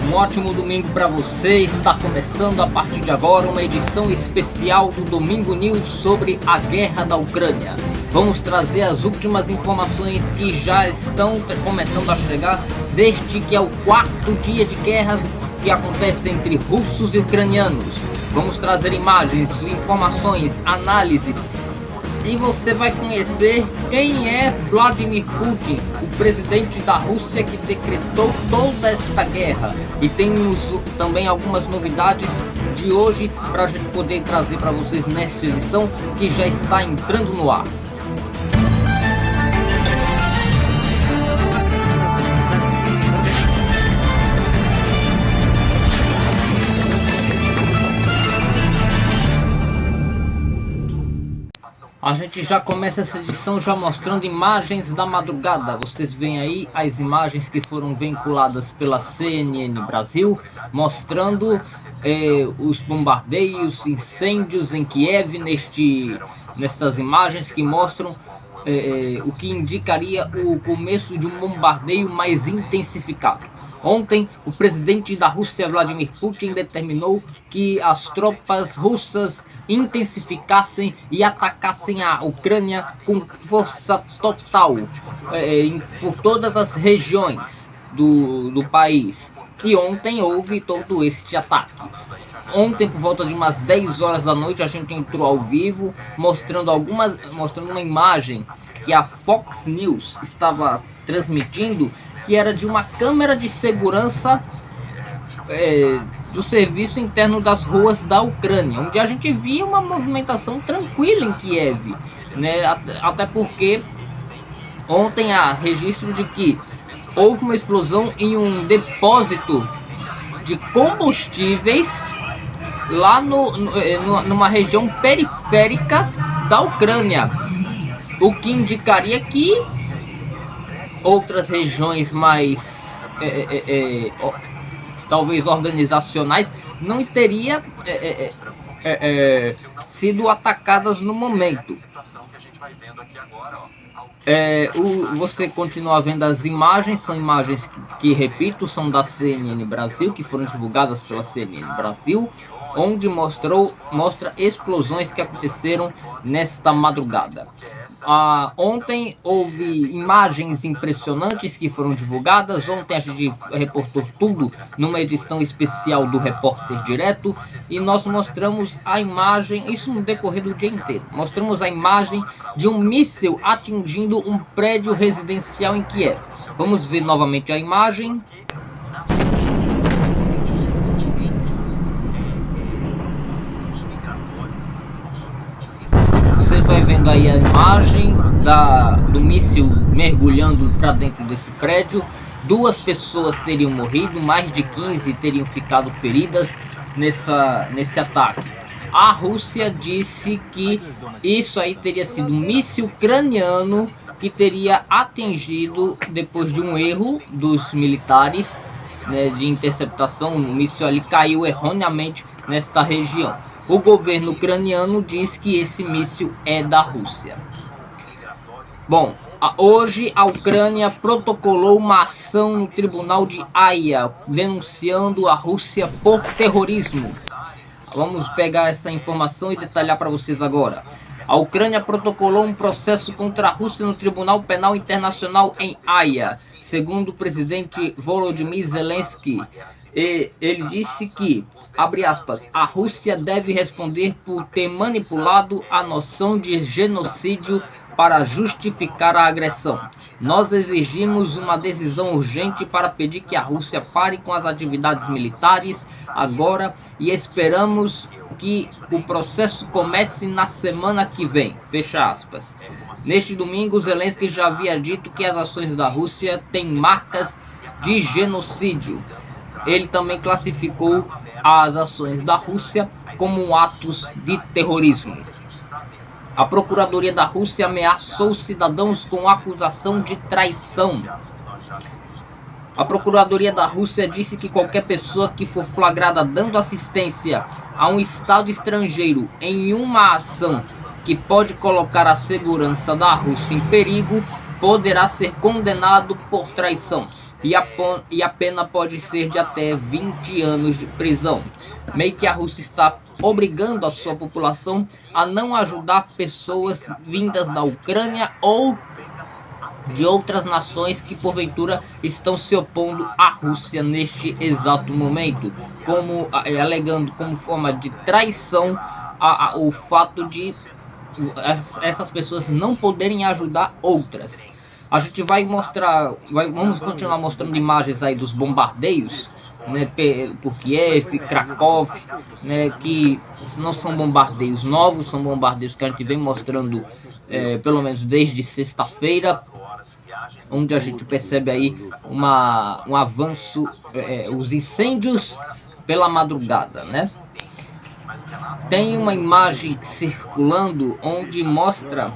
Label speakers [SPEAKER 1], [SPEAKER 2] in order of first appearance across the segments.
[SPEAKER 1] Um ótimo domingo para você. Está começando a partir de agora uma edição especial do Domingo News sobre a guerra da Ucrânia. Vamos trazer as últimas informações que já estão começando a chegar desde que é o quarto dia de guerra que acontece entre russos e ucranianos. Vamos trazer imagens, informações, análises e você vai conhecer quem é Vladimir Putin, o presidente da Rússia que decretou toda esta guerra. E temos também algumas novidades de hoje para a gente poder trazer para vocês nesta edição que já está entrando no ar. A gente já começa essa edição já mostrando imagens da madrugada. Vocês veem aí as imagens que foram vinculadas pela CNN Brasil, mostrando os bombardeios, incêndios em Kiev, nestas imagens que mostram o que indicaria o começo de um bombardeio mais intensificado. Ontem, o presidente da Rússia, Vladimir Putin, determinou que as tropas russas intensificassem e atacassem a Ucrânia com força total por todas as regiões do país. E ontem houve todo este ataque. Ontem, por volta de umas 10 horas da noite, a gente entrou ao vivo mostrando uma imagem que a Fox News estava transmitindo, que era de uma câmera de segurança do serviço interno das ruas da Ucrânia, onde a gente via uma movimentação tranquila em Kiev, né? Até porque ontem há registro de que houve uma explosão em um depósito de combustíveis lá numa região periférica da Ucrânia, o que indicaria que outras regiões mais talvez organizacionais não teria sido atacadas no momento. Você continua vendo as imagens, são imagens que repito, são da CNN Brasil, que foram divulgadas pela CNN Brasil, onde mostra explosões que aconteceram nesta madrugada. Ontem houve imagens impressionantes que foram divulgadas. Ontem a gente reportou tudo numa edição especial do Repórter Direto e nós mostramos a imagem, isso no decorrer do dia inteiro. Mostramos a imagem de um míssil atingindo um prédio residencial em Kiev. Vamos ver novamente a imagem. Você vai vendo aí a imagem do míssil mergulhando para dentro desse prédio. 2 pessoas teriam morrido, mais de 15 teriam ficado feridas nesse ataque. A Rússia disse que isso aí teria sido um míssil ucraniano que teria atingido depois de um erro dos militares, né, de interceptação. O míssil ali caiu erroneamente nesta região. O governo ucraniano diz que esse míssil é da Rússia. Bom, hoje a Ucrânia protocolou uma ação no Tribunal de Haia, denunciando a Rússia por terrorismo. Vamos pegar essa informação e detalhar para vocês agora. A Ucrânia protocolou um processo contra a Rússia no Tribunal Penal Internacional em Haia, segundo o presidente Volodymyr Zelensky. Ele disse que, abre aspas, a Rússia deve responder por ter manipulado a noção de genocídio para justificar a agressão. Nós exigimos uma decisão urgente para pedir que a Rússia pare com as atividades militares agora e esperamos que o processo comece na semana que vem. Fecha aspas. Neste domingo, Zelensky já havia dito que as ações da Rússia têm marcas de genocídio. Ele também classificou as ações da Rússia como atos de terrorismo. A Procuradoria da Rússia ameaçou cidadãos com acusação de traição. A Procuradoria da Rússia disse que qualquer pessoa que for flagrada dando assistência a um Estado estrangeiro em uma ação que pode colocar a segurança da Rússia em perigo poderá ser condenado por traição e a pena pode ser de até 20 anos de prisão. Meio que a Rússia está obrigando a sua população a não ajudar pessoas vindas da Ucrânia ou de outras nações que porventura estão se opondo à Rússia neste exato momento, como alegando como forma de traição o fato de essas pessoas não poderem ajudar outras. A gente vai mostrar, vamos continuar mostrando imagens aí dos bombardeios, né, por Kiev, Krakow, né, que não são bombardeios novos, são bombardeios que a gente vem mostrando pelo menos desde sexta-feira, onde a gente percebe aí um avanço, os incêndios pela madrugada, né? Tem uma imagem circulando onde mostra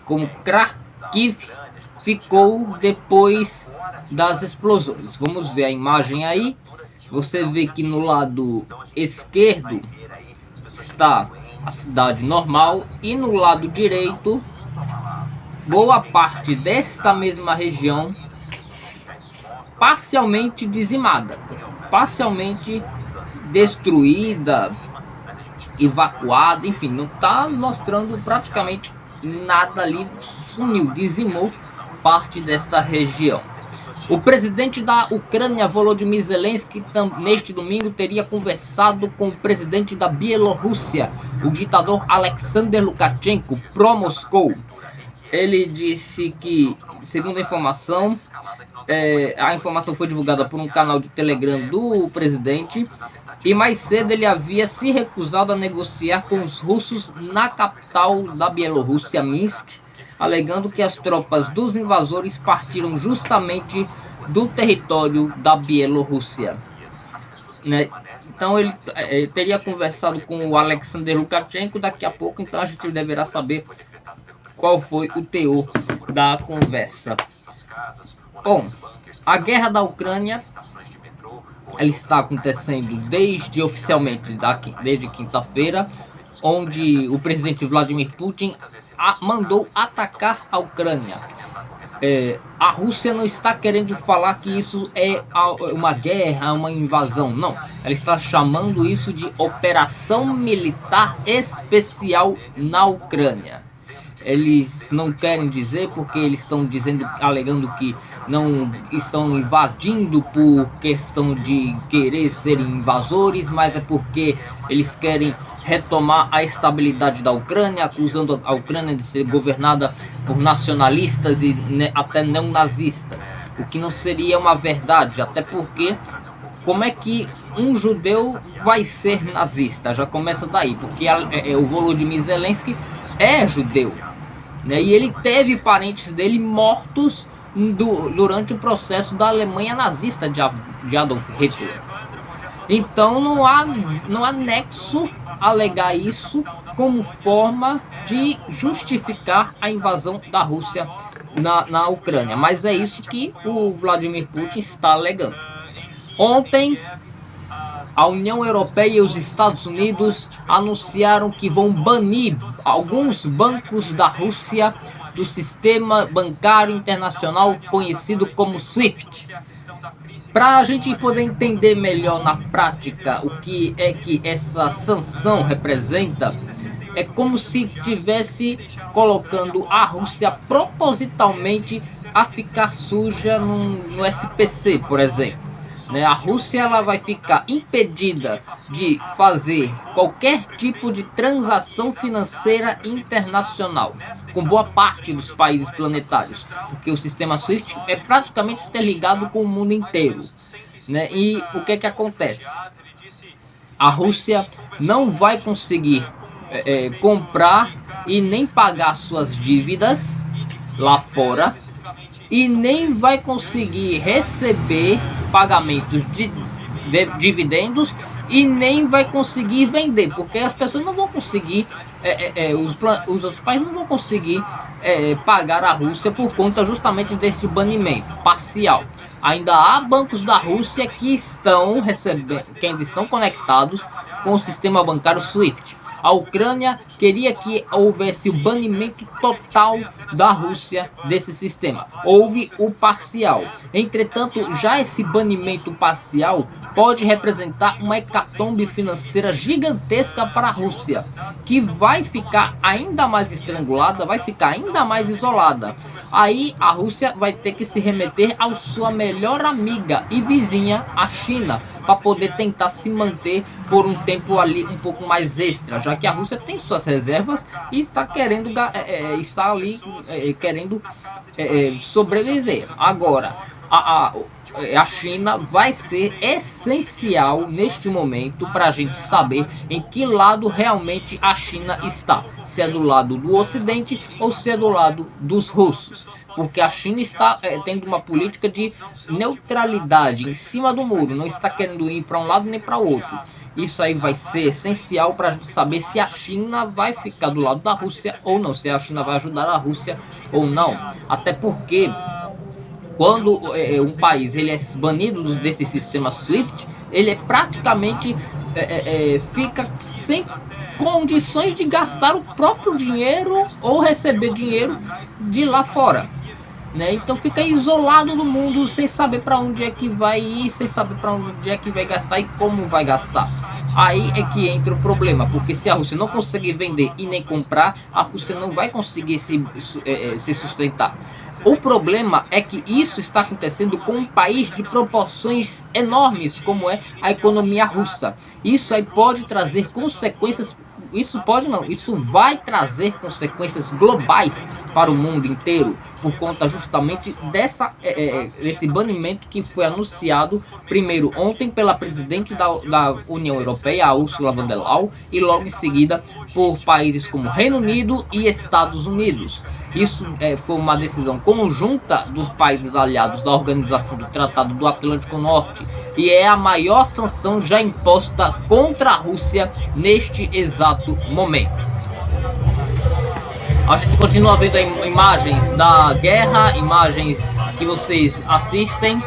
[SPEAKER 1] como Kharkiv ficou depois das explosões. Vamos ver a imagem aí. Você vê que no lado esquerdo está a cidade normal e no lado direito boa parte desta mesma região parcialmente dizimada, parcialmente destruída, evacuada, enfim, não está mostrando praticamente nada ali, sumiu, dizimou parte desta região. O presidente da Ucrânia, Volodymyr Zelensky, neste domingo teria conversado com o presidente da Bielorrússia, o ditador Alexander Lukashenko, pró-Moscou. Ele disse que, segundo a informação foi divulgada por um canal de Telegram do presidente, e mais cedo ele havia se recusado a negociar com os russos na capital da Bielorrússia, Minsk, alegando que as tropas dos invasores partiram justamente do território da Bielorrússia, né? Então ele teria conversado com o Alexander Lukashenko daqui a pouco, então a gente deverá saber qual foi o teor da conversa. Bom, a guerra da Ucrânia ela está acontecendo oficialmente desde quinta-feira, onde o presidente Vladimir Putin mandou atacar a Ucrânia. A Rússia não está querendo falar que isso é uma guerra, uma invasão, não. Ela está chamando isso de operação militar especial na Ucrânia. Eles não querem dizer porque eles estão alegando que não estão invadindo por questão de querer serem invasores, mas é porque eles querem retomar a estabilidade da Ucrânia, acusando a Ucrânia de ser governada por nacionalistas e até neonazistas, o que não seria uma verdade, até porque como é que um judeu vai ser nazista? Já começa daí, porque o Volodymyr Zelensky é judeu, né? E ele teve parentes dele mortos durante o processo da Alemanha nazista de Adolf Hitler. Então não há nexo alegar isso como forma de justificar a invasão da Rússia na Ucrânia. Mas é isso que o Vladimir Putin está alegando. Ontem, a União Europeia e os Estados Unidos anunciaram que vão banir alguns bancos da Rússia do sistema bancário internacional conhecido como SWIFT. Para a gente poder entender melhor na prática o que é que essa sanção representa, é como se estivesse colocando a Rússia propositalmente a ficar suja no SPC, por exemplo. A Rússia ela vai ficar impedida de fazer qualquer tipo de transação financeira internacional com boa parte dos países planetários, porque o sistema SWIFT é praticamente interligado com o mundo inteiro, né? E o que acontece? A Rússia não vai conseguir comprar e nem pagar suas dívidas lá fora, e nem vai conseguir receber pagamentos de dividendos e nem vai conseguir vender, porque as pessoas não vão conseguir, os outros países não vão conseguir pagar a Rússia por conta justamente desse banimento parcial. Ainda há bancos da Rússia que estão recebendo, que ainda estão conectados com o sistema bancário SWIFT. A Ucrânia queria que houvesse o banimento total da Rússia desse sistema. Houve o parcial. Entretanto, já esse banimento parcial pode representar uma hecatombe financeira gigantesca para a Rússia, que vai ficar ainda mais estrangulada, vai ficar ainda mais isolada. Aí a Rússia vai ter que se remeter à sua melhor amiga e vizinha, a China, para poder tentar se manter por um tempo ali um pouco mais extra, já que a Rússia tem suas reservas e está querendo querendo sobreviver. Agora, a China vai ser essencial neste momento para a gente saber em que lado realmente a China está. Se é do lado do Ocidente ou se é do lado dos russos. Porque a China está tendo uma política de neutralidade em cima do muro. Não está querendo ir para um lado nem para o outro. Isso aí vai ser essencial para a gente saber se a China vai ficar do lado da Rússia ou não. Se a China vai ajudar a Rússia ou não. Até porque quando um país ele é banido desse sistema SWIFT, ele praticamente fica sem condições de gastar o próprio dinheiro ou receber dinheiro de lá fora, né? Então fica isolado do mundo, sem saber para onde é que vai ir, sem saber para onde é que vai gastar e como vai gastar. Aí é que entra o problema, porque se a Rússia não conseguir vender e nem comprar, a Rússia não vai conseguir se sustentar. O problema é que isso está acontecendo com um país de proporções enormes, como é a economia russa. Isso aí pode trazer consequências. Isso vai trazer consequências globais para o mundo inteiro, por conta justamente desse banimento que foi anunciado primeiro ontem pela presidente da União Europeia, a Ursula von der Leyen, e logo em seguida por países como Reino Unido e Estados Unidos. Isso foi uma decisão conjunta dos países aliados da Organização do Tratado do Atlântico Norte e é a maior sanção já imposta contra a Rússia neste exato momento. A gente continua vendo imagens da guerra, imagens que vocês assistem.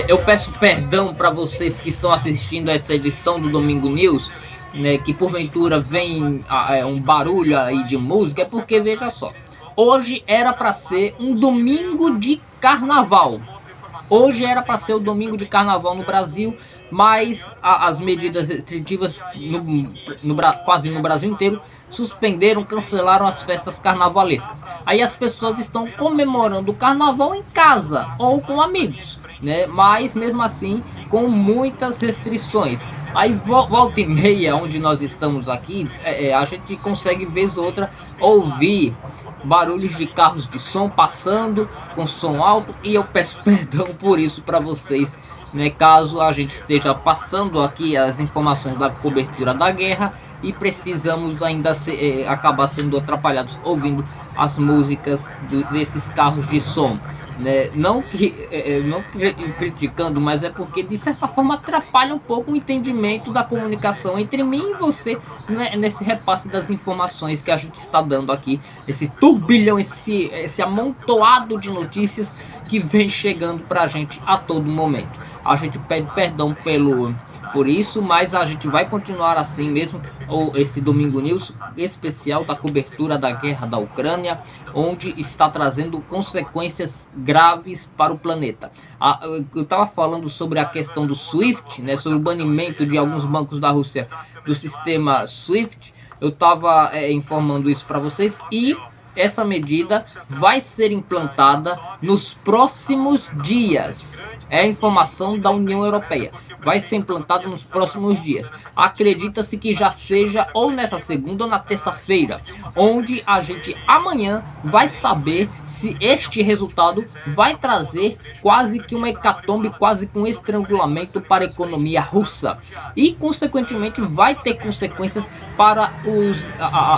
[SPEAKER 1] Eu peço perdão para vocês que estão assistindo essa edição do Domingo News, né, que porventura vem um barulho aí de música, é porque, veja só, hoje era para ser um domingo de carnaval. Hoje era para ser o domingo de carnaval no Brasil, mas as medidas restritivas quase no Brasil inteiro suspenderam, cancelaram as festas carnavalescas. Aí as pessoas estão comemorando o carnaval em casa ou com amigos, né? Mas mesmo assim com muitas restrições. Aí volta e meia, onde nós estamos aqui, a gente consegue vez ou outra ouvir barulhos de carros de som passando com som alto, e eu peço perdão por isso para vocês, né, caso a gente esteja passando aqui as informações da cobertura da guerra e precisamos ainda acabar sendo atrapalhados ouvindo as músicas desses carros de som, né? Não criticando, mas é porque de certa forma atrapalha um pouco o entendimento da comunicação entre mim e você, né, nesse repasse das informações que a gente está dando aqui, esse turbilhão, esse amontoado de notícias que vem chegando para a gente a todo momento. A gente pede perdão por isso, mas a gente vai continuar assim mesmo, ou esse Domingo News especial da cobertura da guerra da Ucrânia, onde está trazendo consequências graves para o planeta. Eu estava falando sobre a questão do SWIFT, né, sobre o banimento de alguns bancos da Rússia do sistema SWIFT. Eu estava informando isso para vocês, e essa medida vai ser implantada nos próximos dias. É a informação da União Europeia. Vai ser implantada nos próximos dias. Acredita-se que já seja ou nessa segunda ou na terça-feira, onde a gente amanhã vai saber se este resultado vai trazer quase que uma hecatombe, quase que um estrangulamento para a economia russa. E, consequentemente, vai ter consequências para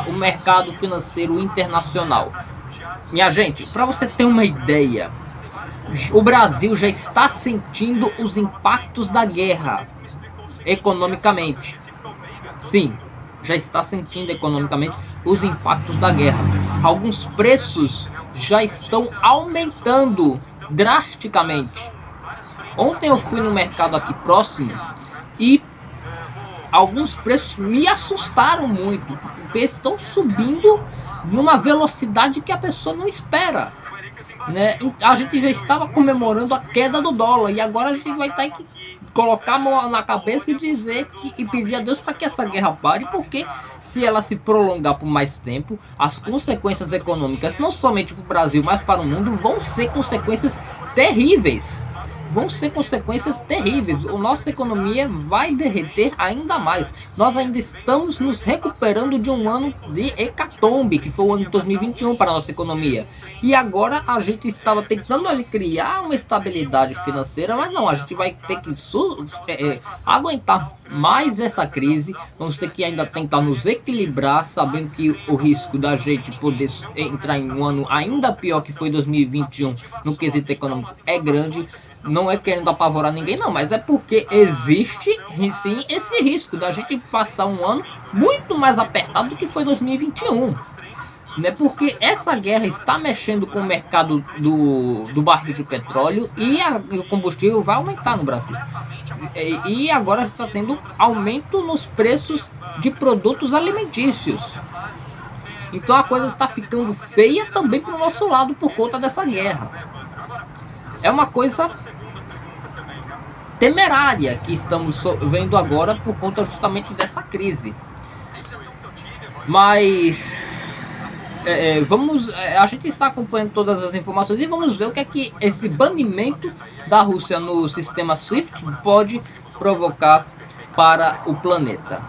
[SPEAKER 1] o mercado financeiro internacional. Minha gente, para você ter uma ideia, o Brasil já está sentindo os impactos da guerra economicamente. Sim, já está sentindo economicamente os impactos da guerra. Alguns preços já estão aumentando drasticamente. Ontem eu fui no mercado aqui próximo e alguns preços me assustaram muito, porque estão subindo numa velocidade que a pessoa não espera, né? A gente já estava comemorando a queda do dólar e agora a gente vai ter que colocar a mão na cabeça e dizer e pedir a Deus para que essa guerra pare, porque se ela se prolongar por mais tempo, as consequências econômicas, não somente para o Brasil, mas para o mundo, vão ser consequências terríveis. Vão ser consequências terríveis. A nossa economia vai derreter ainda mais. Nós ainda estamos nos recuperando de um ano de hecatombe, que foi o ano de 2021 para a nossa economia. E agora a gente estava tentando ali criar uma estabilidade financeira, mas não, a gente vai ter que aguentar mais essa crise. Vamos ter que ainda tentar nos equilibrar, sabendo que o risco da gente poder entrar em um ano ainda pior que foi 2021 no quesito econômico é grande. Não é querendo apavorar ninguém não, mas é porque existe sim esse risco da gente passar um ano muito mais apertado do que foi 2021, né? Porque essa guerra está mexendo com o mercado do barril de petróleo e o combustível vai aumentar no Brasil. E agora está tendo aumento nos preços de produtos alimentícios. Então a coisa está ficando feia também para o nosso lado por conta dessa guerra. É uma coisa temerária que estamos vendo agora por conta justamente dessa crise. Mas a gente está acompanhando todas as informações e vamos ver o que é que esse banimento da Rússia no sistema SWIFT pode provocar para o planeta.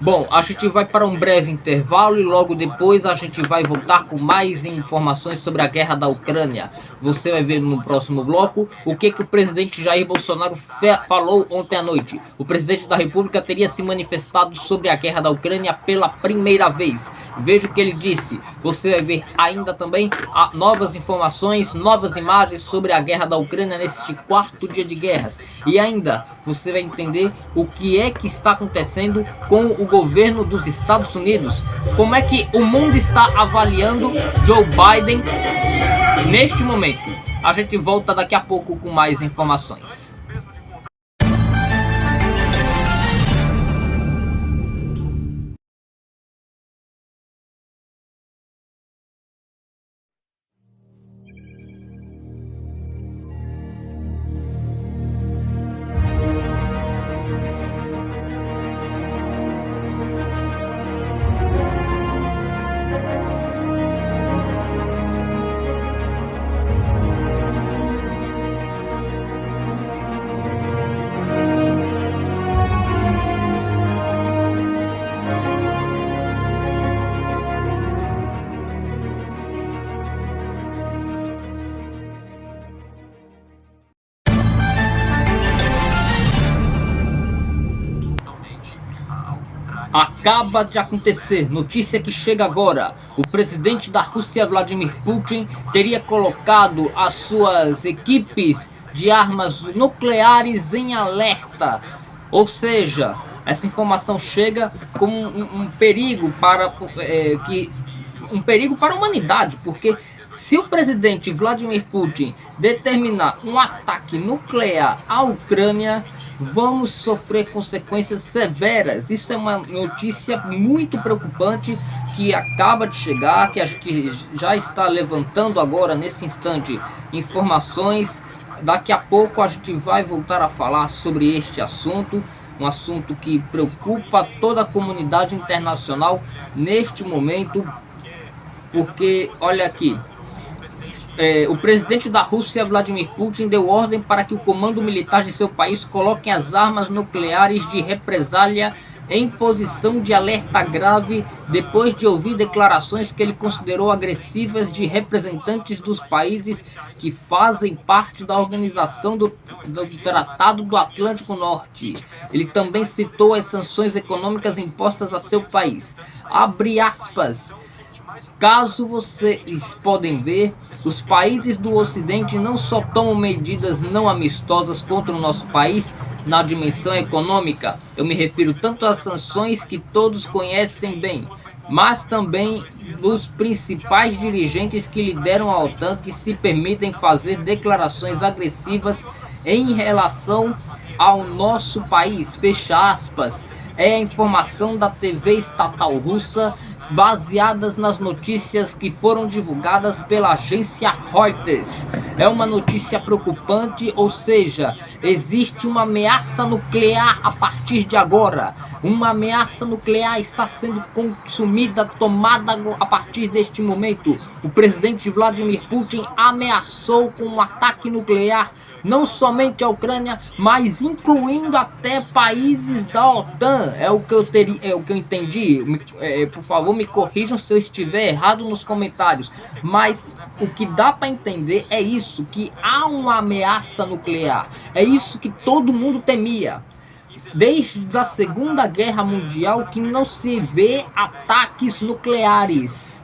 [SPEAKER 1] Bom, a gente vai para um breve intervalo e logo depois a gente vai voltar com mais informações sobre a guerra da Ucrânia. Você vai ver no próximo bloco o que o presidente Jair Bolsonaro falou ontem à noite. O presidente da República teria se manifestado sobre a guerra da Ucrânia pela primeira vez. Veja o que ele disse. Você vai ver ainda também novas informações, novas imagens sobre a guerra da Ucrânia neste quarto dia de guerra. E ainda você vai entender o que é que está acontecendo com o governo dos Estados Unidos, como é que o mundo está avaliando Joe Biden neste momento. A gente volta daqui a pouco com mais informações. Acaba de acontecer, notícia que chega agora. O presidente da Rússia, Vladimir Putin, teria colocado as suas equipes de armas nucleares em alerta. Ou seja, essa informação chega como um perigo para a humanidade, porque se o presidente Vladimir Putin determinar um ataque nuclear à Ucrânia, vamos sofrer consequências severas. Isso é uma notícia muito preocupante que acaba de chegar, que a gente já está levantando agora, nesse instante, informações. Daqui a pouco a gente vai voltar a falar sobre este assunto, um assunto que preocupa toda a comunidade internacional neste momento, porque, olha aqui, o presidente da Rússia, Vladimir Putin, deu ordem para que o comando militar de seu país coloque as armas nucleares de represália em posição de alerta grave depois de ouvir declarações que ele considerou agressivas de representantes dos países que fazem parte da organização do Tratado do Atlântico Norte. Ele também citou as sanções econômicas impostas a seu país. Abre aspas. Caso vocês podem ver, os países do Ocidente não só tomam medidas não amistosas contra o nosso país na dimensão econômica, eu me refiro tanto às sanções que todos conhecem bem, mas também dos principais dirigentes que lideram a OTAN, que se permitem fazer declarações agressivas em relação ao nosso país, fecha aspas. É a informação da TV estatal russa, baseadas nas notícias que foram divulgadas pela agência Reuters. É uma notícia preocupante, ou seja, existe uma ameaça nuclear a partir de agora. Uma ameaça nuclear está sendo consumida, tomada a partir deste momento. O presidente Vladimir Putin ameaçou com um ataque nuclear não somente a Ucrânia, mas incluindo até países da OTAN. É o que eu entendi. Por favor, me corrijam se eu estiver errado nos comentários. Mas o que dá para entender é isso, que há uma ameaça nuclear. É isso que todo mundo temia. Desde a Segunda Guerra Mundial que não se vê ataques nucleares.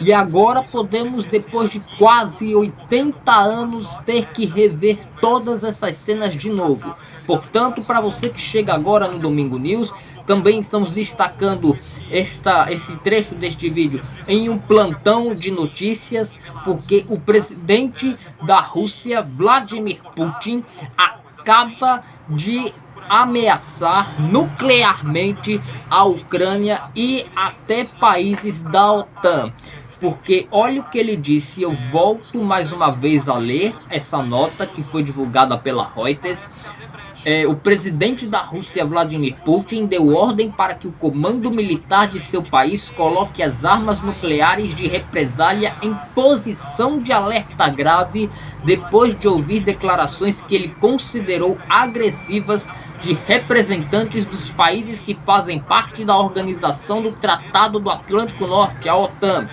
[SPEAKER 1] E agora podemos, depois de quase 80 anos, ter que rever todas essas cenas de novo. Portanto, para você que chega agora no Domingo News, também estamos destacando esse trecho deste vídeo em um plantão de notícias, porque o presidente da Rússia, Vladimir Putin, acaba de ameaçar nuclearmente a Ucrânia e até países da OTAN. Porque olha o que ele disse, eu volto mais uma vez a ler essa nota que foi divulgada pela Reuters. O presidente da Rússia, Vladimir Putin, deu ordem para que o comando militar de seu país coloque as armas nucleares de represália em posição de alerta grave, depois de ouvir declarações que ele considerou agressivas de representantes dos países que fazem parte da Organização do Tratado do Atlântico Norte, a OTAN.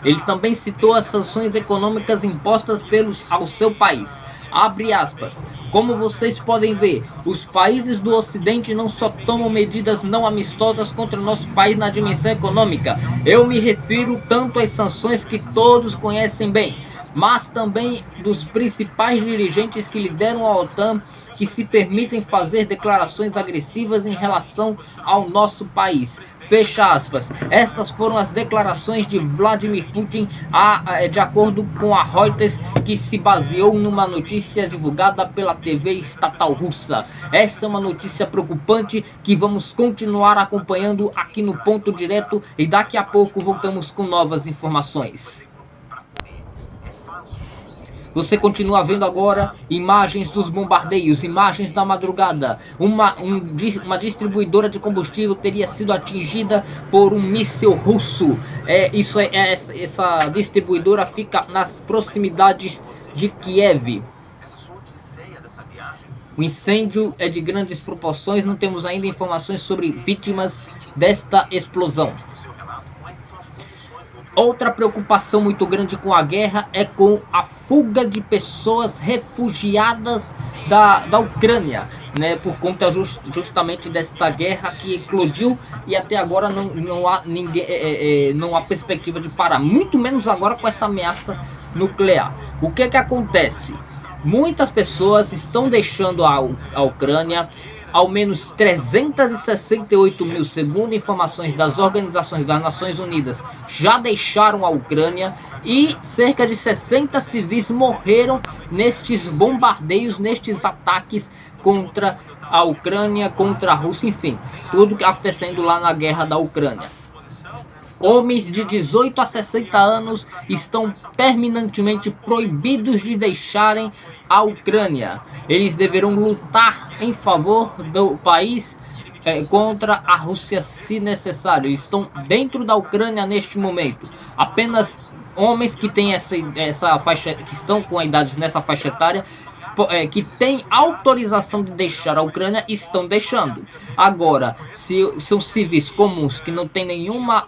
[SPEAKER 1] Ele também citou as sanções econômicas impostas ao seu país. Abre aspas. Como vocês podem ver, os países do Ocidente não só tomam medidas não amistosas contra o nosso país na dimensão econômica. Eu me refiro tanto às sanções que todos conhecem bem, mas também dos principais dirigentes que lideram a OTAN, que se permitem fazer declarações agressivas em relação ao nosso país. Fecha aspas. Estas foram as declarações de Vladimir Putin, de acordo com a Reuters, que se baseou numa notícia divulgada pela TV estatal russa. Essa é uma notícia preocupante que vamos continuar acompanhando aqui no Ponto Direto e daqui a pouco voltamos com novas informações. Você continua vendo agora imagens dos bombardeios, imagens da madrugada. Uma distribuidora de combustível teria sido atingida por um míssil russo. Essa distribuidora fica nas proximidades de Kiev. O incêndio é de grandes proporções, não temos ainda informações sobre vítimas desta explosão. Outra preocupação muito grande com a guerra é com a fuga de pessoas refugiadas da Ucrânia, né, por conta justamente desta guerra que eclodiu e até agora não há perspectiva de parar, muito menos agora com essa ameaça nuclear. O que acontece? Muitas pessoas estão deixando a Ucrânia. Ao menos 368 mil, segundo informações das organizações das Nações Unidas, já deixaram a Ucrânia e cerca de 60 civis morreram nestes bombardeios, nestes ataques contra a Ucrânia, contra a Rússia, enfim, tudo que acontecendo lá na guerra da Ucrânia. Homens de 18 a 60 anos estão terminantemente proibidos de deixarem a Ucrânia. Eles deverão lutar em favor do país contra a Rússia se necessário. Eles estão dentro da Ucrânia neste momento. Apenas homens que têm essa faixa, que estão com a idade nessa faixa etária, que tem autorização de deixar a Ucrânia, estão deixando. Agora, se são civis comuns que não têm nenhuma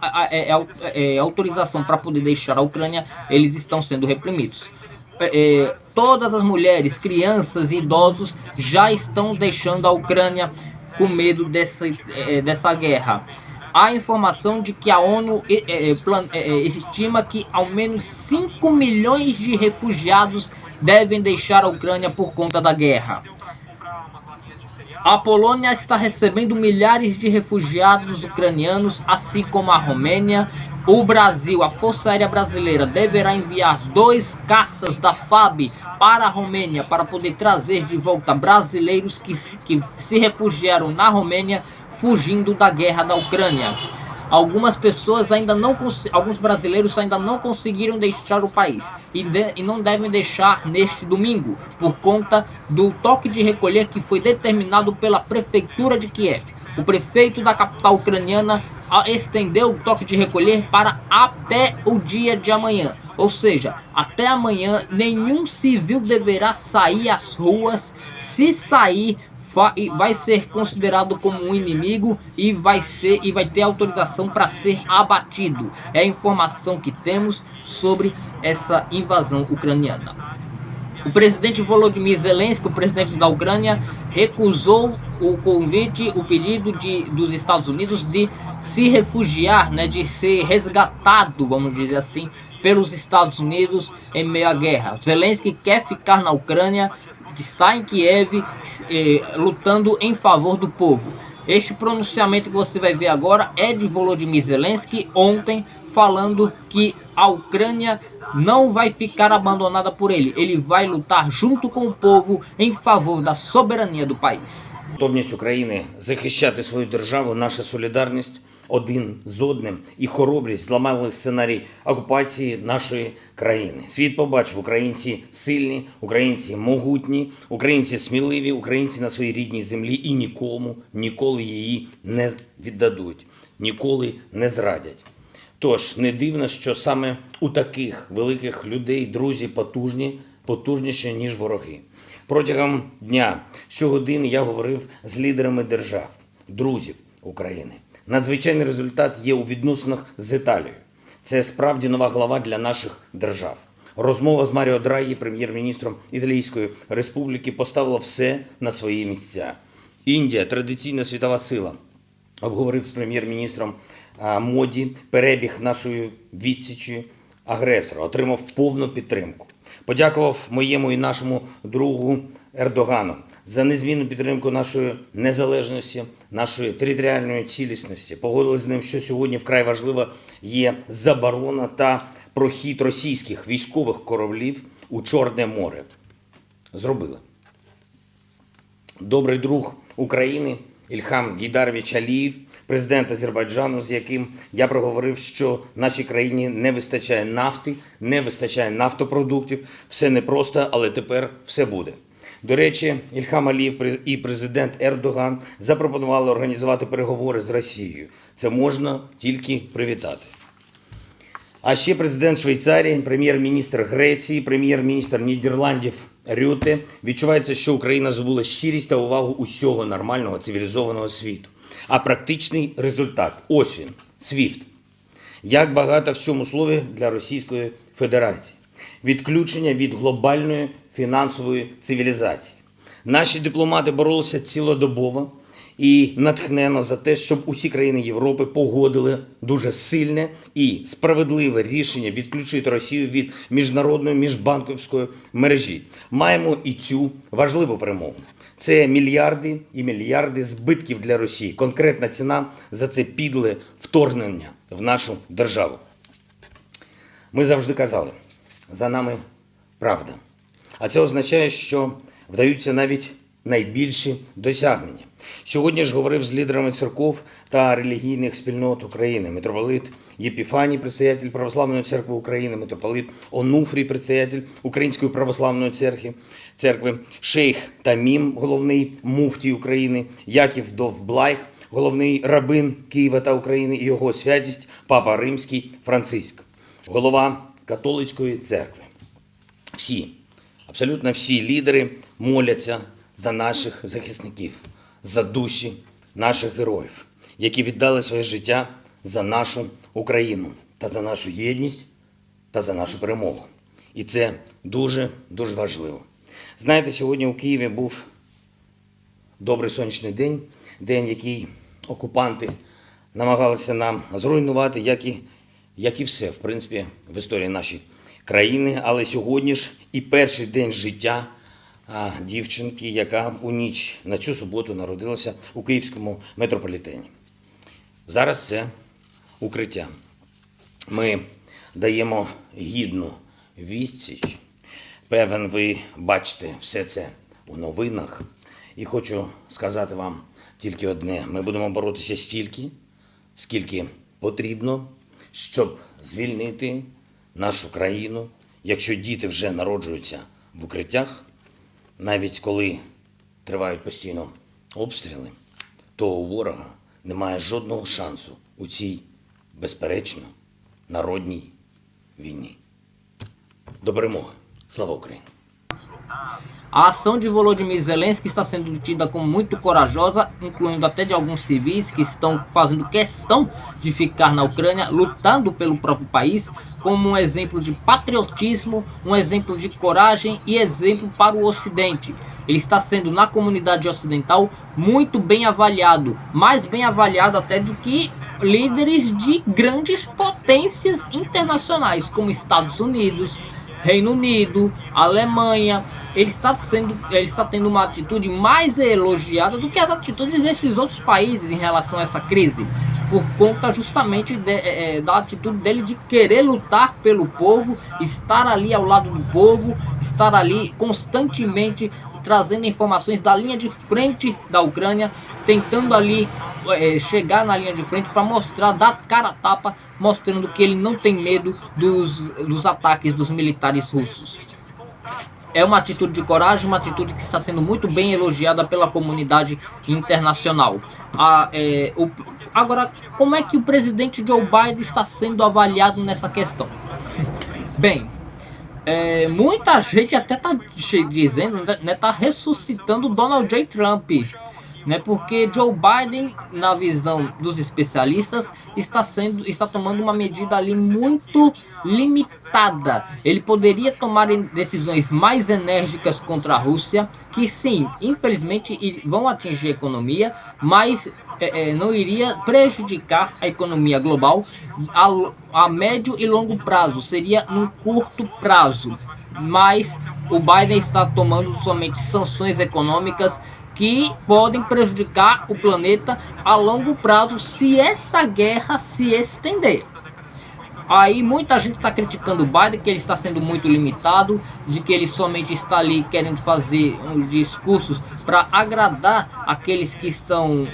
[SPEAKER 1] autorização para poder deixar a Ucrânia, eles estão sendo reprimidos. Todas as mulheres, crianças e idosos já estão deixando a Ucrânia com medo dessa guerra. Há informação de que a ONU estima que ao menos 5 milhões de refugiados devem deixar a Ucrânia por conta da guerra. A Polônia está recebendo milhares de refugiados ucranianos, assim como a Romênia. O Brasil, a Força Aérea Brasileira, deverá enviar 2 caças da FAB para a Romênia para poder trazer de volta brasileiros que se refugiaram na Romênia fugindo da guerra da Ucrânia. Algumas pessoas ainda não, alguns brasileiros ainda não conseguiram deixar o país e não devem deixar neste domingo, por conta do toque de recolher que foi determinado pela prefeitura de Kiev. O prefeito da capital ucraniana estendeu o toque de recolher para até o dia de amanhã. Ou seja, até amanhã nenhum civil deverá sair às ruas. Se sair, vai ser considerado como um inimigo e vai ter autorização para ser abatido. É a informação que temos sobre essa invasão ucraniana. O presidente Volodymyr Zelensky, o presidente da Ucrânia, recusou o convite, o pedido dos Estados Unidos de se refugiar, de ser resgatado, vamos dizer assim, pelos Estados Unidos em meio à guerra. Zelensky quer ficar na Ucrânia, está em Kiev, lutando em favor do povo. Este pronunciamento que você vai ver agora é de Volodymyr Zelensky ontem, falando que a Ucrânia não vai ficar abandonada por ele. Ele vai lutar junto com o povo em favor da soberania do país.
[SPEAKER 2] Готовність України захищати свою державу, наша солідарність один з одним і хоробрість зламали сценарій окупації нашої країни. Світ побачив: українці сильні, українці могутні, українці сміливі, українці на своїй рідній землі і ніколи її не віддадуть, ніколи не зрадять. Тож не дивно, що саме у таких великих людей друзі потужніші, ніж вороги. Протягом дня, щогодини я говорив з лідерами держав, друзів України. Надзвичайний результат є у відносинах з Італією. Це справді нова глава для наших держав. Розмова з Маріо Драгі, прем'єр-міністром Італійської Республіки, поставила все на свої місця. Індія – традиційна світова сила. Обговорив з прем'єр-міністром Моді перебіг нашої відсічі агресора, отримав повну підтримку. Подякував моєму і нашому другу Ердогану за незмінну підтримку нашої незалежності, нашої територіальної цілісності. Погодились з ним, що сьогодні вкрай важлива є заборона та прохід російських військових кораблів у Чорне море. Зробили. Добрий друг України Ільхам Гейдарович Алієв, президент Азербайджану, з яким я проговорив, що нашій країні не вистачає нафти, не вистачає нафтопродуктів. Все непросто, але тепер все буде. До речі, Ільхам Алієв і президент Ердоган запропонували організувати переговори з Росією. Це можна тільки привітати. А ще президент Швейцарії, прем'єр-міністр Греції, прем'єр-міністр Нідерландів Рюте. Відчувається, що Україна здобула щирість та увагу усього нормального цивілізованого світу. А практичний результат – ось він, SWIFT. Як багато в цьому слові для Російської Федерації. Відключення від глобальної фінансової цивілізації. Наші дипломати боролися цілодобово і натхненно за те, щоб усі країни Європи погодили дуже сильне і справедливе рішення відключити Росію від міжнародної міжбанківської мережі. Маємо і цю важливу перемогу. Це мільярди і мільярди збитків для Росії. Конкретна ціна за це підле вторгнення в нашу державу. Ми завжди казали, за нами правда. А це означає, що вдаються навіть найбільші досягнення. Сьогодні ж говорив з лідерами церков та релігійних спільнот України. Митрополит Єпіфаній, предстоятель Православної церкви України, митрополит Онуфрій, предстоятель Української Православної церкви, шейх Тамім, головний муфтій України, Яків Довблайх, головний рабин Києва та України і його святість Папа Римський Франциск, голова католицької церкви. Всі, абсолютно всі лідери моляться за наших захисників, за душі наших героїв, які віддали своє життя за нашу Україну та за нашу єдність та за нашу перемогу. І це дуже, дуже важливо. Знаєте, сьогодні у Києві був добрий сонячний день, день, який окупанти намагалися нам зруйнувати, як і все, в принципі, в історії нашої країни. Але сьогодні ж і перший день життя дівчинки, яка у ніч на цю суботу народилася у Київському метрополітені. Зараз це укриття. Ми даємо гідну відсіч. Певен, ви бачите все це у новинах. І хочу сказати вам тільки одне. Ми будемо боротися стільки, скільки потрібно, щоб звільнити нашу країну. Якщо діти вже народжуються в укриттях, навіть коли тривають постійно обстріли, то у ворога немає жодного шансу у цій, безперечно, народній війні. До перемоги! Слава Україні!
[SPEAKER 1] A ação de Volodymyr Zelensky está sendo tida como muito corajosa, incluindo até de alguns civis que estão fazendo questão de ficar na Ucrânia, lutando pelo próprio país, como um exemplo de patriotismo, um exemplo de coragem e exemplo para o Ocidente. Ele está sendo, na comunidade ocidental, muito bem avaliado, mais bem avaliado até do que líderes de grandes potências internacionais, como Estados Unidos, Reino Unido, Alemanha. Ele está tendo uma atitude mais elogiada do que as atitudes desses outros países em relação a essa crise, por conta justamente da atitude dele de querer lutar pelo povo, estar ali ao lado do povo, estar ali constantemente trazendo informações da linha de frente da Ucrânia, tentando ali chegar na linha de frente para mostrar, dar cara a tapa, mostrando que ele não tem medo dos ataques dos militares russos. É uma atitude de coragem, uma atitude que está sendo muito bem elogiada pela comunidade internacional. Agora, como é que o presidente Joe Biden está sendo avaliado nessa questão? Bem, muita gente até está dizendo, né, está ressuscitando Donald J. Trump, né, porque Joe Biden, na visão dos especialistas, está tomando uma medida ali muito limitada. Ele poderia tomar decisões mais enérgicas contra a Rússia, que sim, infelizmente vão atingir a economia, mas não iria prejudicar a economia global a médio e longo prazo, seria no curto prazo. Mas o Biden está tomando somente sanções econômicas que podem prejudicar o planeta a longo prazo se essa guerra se estender. Aí muita gente está criticando o Biden, que ele está sendo muito limitado, de que ele somente está ali querendo fazer uns discursos para agradar aqueles que estão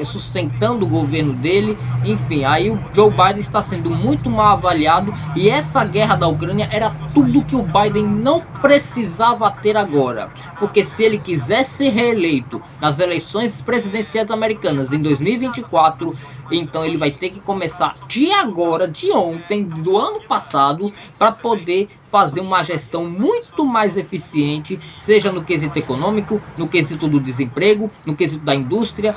[SPEAKER 1] sustentando o governo dele. Enfim, aí o Joe Biden está sendo muito mal avaliado, e essa guerra da Ucrânia era tudo que o Biden não precisava ter agora, porque se ele quiser ser reeleito nas eleições presidenciais americanas em 2024, então ele vai ter que começar de agora, de ontem, do ano passado, para poder fazer uma gestão muito mais eficiente, seja no quesito econômico, no quesito do desemprego, no quesito da indústria,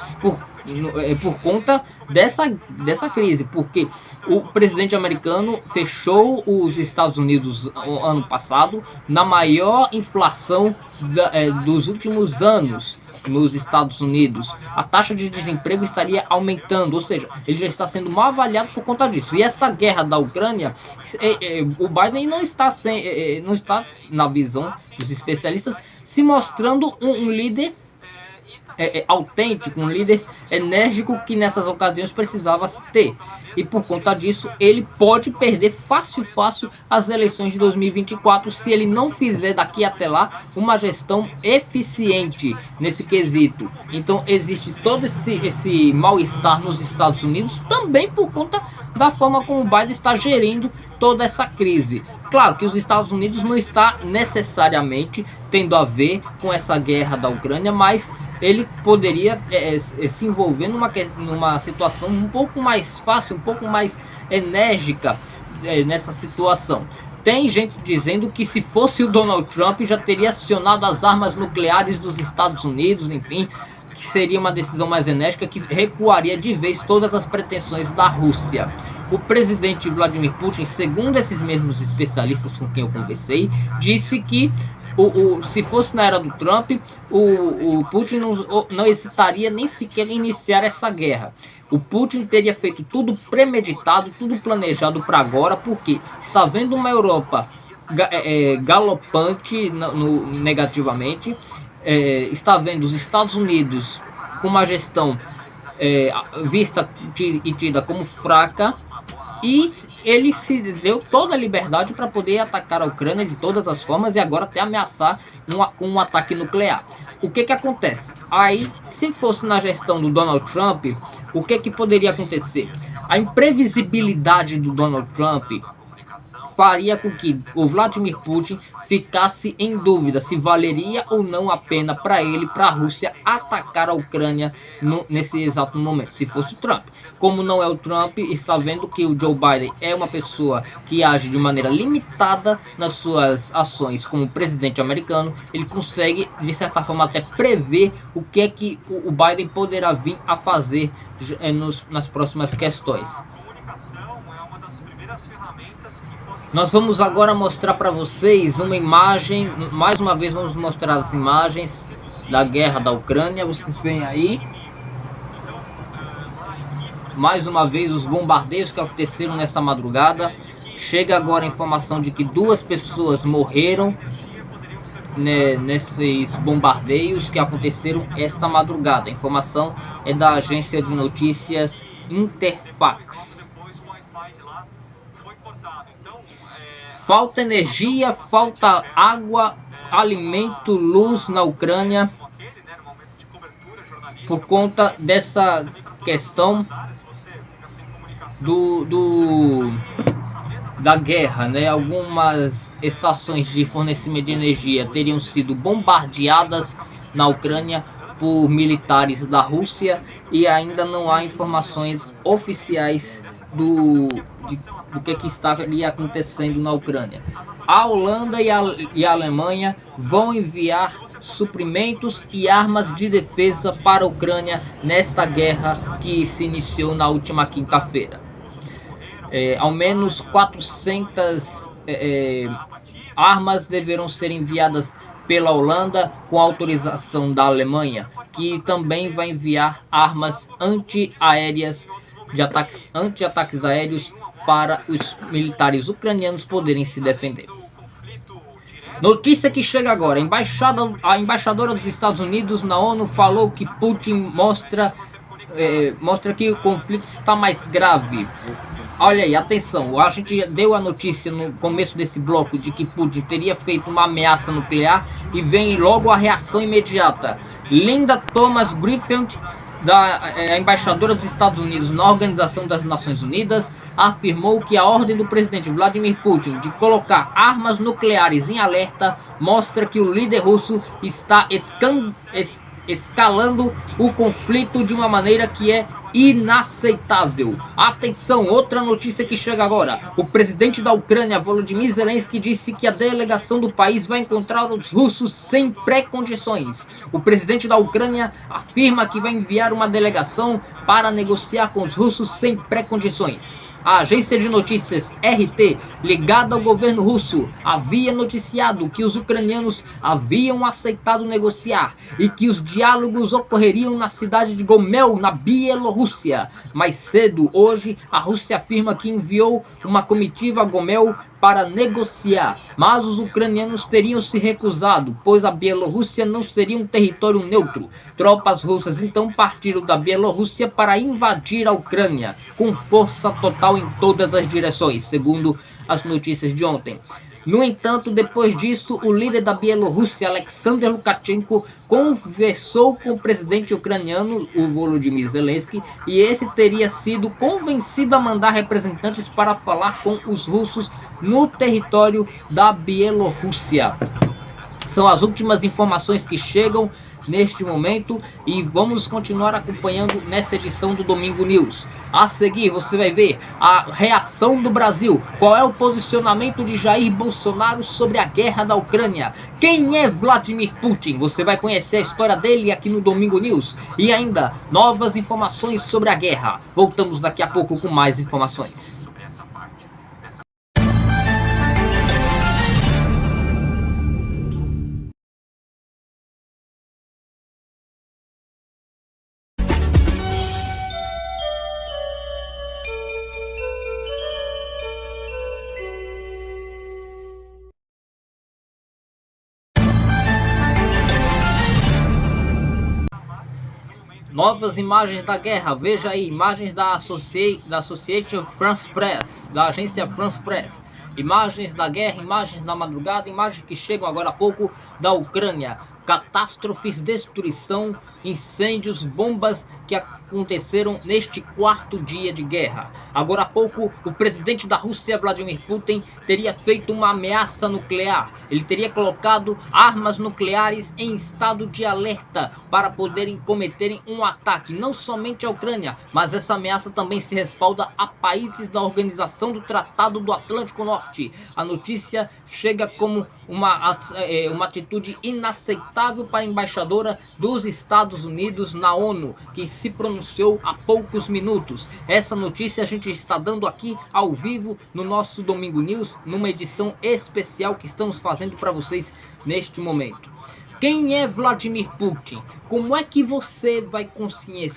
[SPEAKER 1] por conta dessa crise, porque o presidente americano fechou os Estados Unidos no ano passado na maior inflação dos últimos anos nos Estados Unidos. A taxa de desemprego estaria aumentando, ou seja, ele já está sendo mal avaliado por conta disso. E essa guerra da Ucrânia, o Biden não está na visão dos especialistas se mostrando um líder autêntico, um líder enérgico que nessas ocasiões precisava ter. E por conta disso, ele pode perder fácil as eleições de 2024 se ele não fizer daqui até lá uma gestão eficiente nesse quesito. Então existe todo esse mal-estar nos Estados Unidos, também por conta da forma como o Biden está gerindo toda essa crise. Claro que os Estados Unidos não está necessariamente tendo a ver com essa guerra da Ucrânia, mas ele poderia se envolver numa situação um pouco mais fácil, um pouco mais enérgica nessa situação. Tem gente dizendo que se fosse o Donald Trump já teria acionado as armas nucleares dos Estados Unidos, enfim, que seria uma decisão mais enérgica que recuaria de vez todas as pretensões da Rússia. O presidente Vladimir Putin, segundo esses mesmos especialistas com quem eu conversei, disse que se fosse na era do Trump, o Putin não hesitaria nem sequer em iniciar essa guerra. O Putin teria feito tudo premeditado, tudo planejado para agora, porque está vendo uma Europa galopante negativamente. Está vendo os Estados Unidos com uma gestão vista e tida como fraca, e ele se deu toda a liberdade para poder atacar a Ucrânia de todas as formas e agora até ameaçar um ataque nuclear. O que acontece? Aí, se fosse na gestão do Donald Trump, o que poderia acontecer? A imprevisibilidade do Donald Trump faria com que o Vladimir Putin ficasse em dúvida se valeria ou não a pena para ele, para a Rússia, atacar a Ucrânia nesse exato momento, se fosse o Trump. Como não é o Trump, está vendo que o Joe Biden é uma pessoa que age de maneira limitada nas suas ações como presidente americano, ele consegue, de certa forma, até prever o que é que o Biden poderá vir a fazer nas próximas questões. Nós vamos agora mostrar para vocês uma imagem, mais uma vez vamos mostrar as imagens da guerra da Ucrânia, vocês veem aí, mais uma vez os bombardeios que aconteceram nessa madrugada. Chega agora a informação de que 2 pessoas morreram nesses bombardeios que aconteceram esta madrugada. A informação é da agência de notícias Interfax. Falta energia, falta água, alimento, luz na Ucrânia por conta dessa questão da guerra, né? Algumas estações de fornecimento de energia teriam sido bombardeadas na Ucrânia por militares da Rússia e ainda não há informações oficiais do que estaria acontecendo na Ucrânia. A Holanda e a Alemanha vão enviar suprimentos e armas de defesa para a Ucrânia nesta guerra que se iniciou na última quinta-feira. Ao menos 400 armas deverão ser enviadas pela Holanda com autorização da Alemanha, que também vai enviar armas anti-aéreas, anti-ataques aéreos para os militares ucranianos poderem se defender. Notícia que chega agora: a embaixadora dos Estados Unidos na ONU falou que Putin mostra que o conflito está mais grave. Olha aí, atenção, a gente deu a notícia no começo desse bloco de que Putin teria feito uma ameaça nuclear e vem logo a reação imediata. Linda Thomas-Greenfield, a embaixadora dos Estados Unidos na Organização das Nações Unidas, afirmou que a ordem do presidente Vladimir Putin de colocar armas nucleares em alerta mostra que o líder russo está escalando o conflito de uma maneira que é inaceitável. Atenção, outra notícia que chega agora: o presidente da Ucrânia, Volodymyr Zelensky, disse que a delegação do país vai encontrar os russos sem pré-condições. O presidente da Ucrânia afirma que vai enviar uma delegação para negociar com os russos sem pré-condições. A agência de notícias RT, ligada ao governo russo, havia noticiado que os ucranianos haviam aceitado negociar e que os diálogos ocorreriam na cidade de Gomel, na Bielorrússia. Mais cedo, hoje, a Rússia afirma que enviou uma comitiva a Gomel para negociar, mas os ucranianos teriam se recusado, pois a Bielorrússia não seria um território neutro. Tropas russas então partiram da Bielorrússia para invadir a Ucrânia, com força total em todas as direções, segundo as notícias de ontem. No entanto, depois disso, o líder da Bielorrússia, Alexander Lukashenko, conversou com o presidente ucraniano, o Volodymyr Zelensky, e esse teria sido convencido a mandar representantes para falar com os russos no território da Bielorrússia. São as últimas informações que chegam neste momento e vamos continuar acompanhando nessa edição do Domingo News. A seguir você vai ver a reação do Brasil, qual é o posicionamento de Jair Bolsonaro sobre a guerra da Ucrânia, quem é Vladimir Putin, você vai conhecer a história dele aqui no Domingo News e ainda novas informações sobre a guerra. Voltamos daqui a pouco com mais informações. Novas imagens da guerra, veja aí, imagens da Associated France Press, da agência France Press. Imagens da guerra, imagens da madrugada, imagens que chegam agora há pouco da Ucrânia. Catástrofes, destruição, incêndios, bombas que aconteceram neste quarto dia de guerra. Agora há pouco, o presidente da Rússia, Vladimir Putin, teria feito uma ameaça nuclear. Ele teria colocado armas nucleares em estado de alerta para poderem cometerem um ataque, não somente à Ucrânia, mas essa ameaça também se respalda a países da Organização do Tratado do Atlântico Norte. A notícia chega como uma atitude inaceitável para a embaixadora dos Estados Unidos na ONU, que se pronunciou há poucos minutos. Essa notícia a gente está dando aqui ao vivo no nosso Domingo News, numa edição especial que estamos fazendo para vocês neste momento. Quem é Vladimir Putin? Como é que você vai conseguir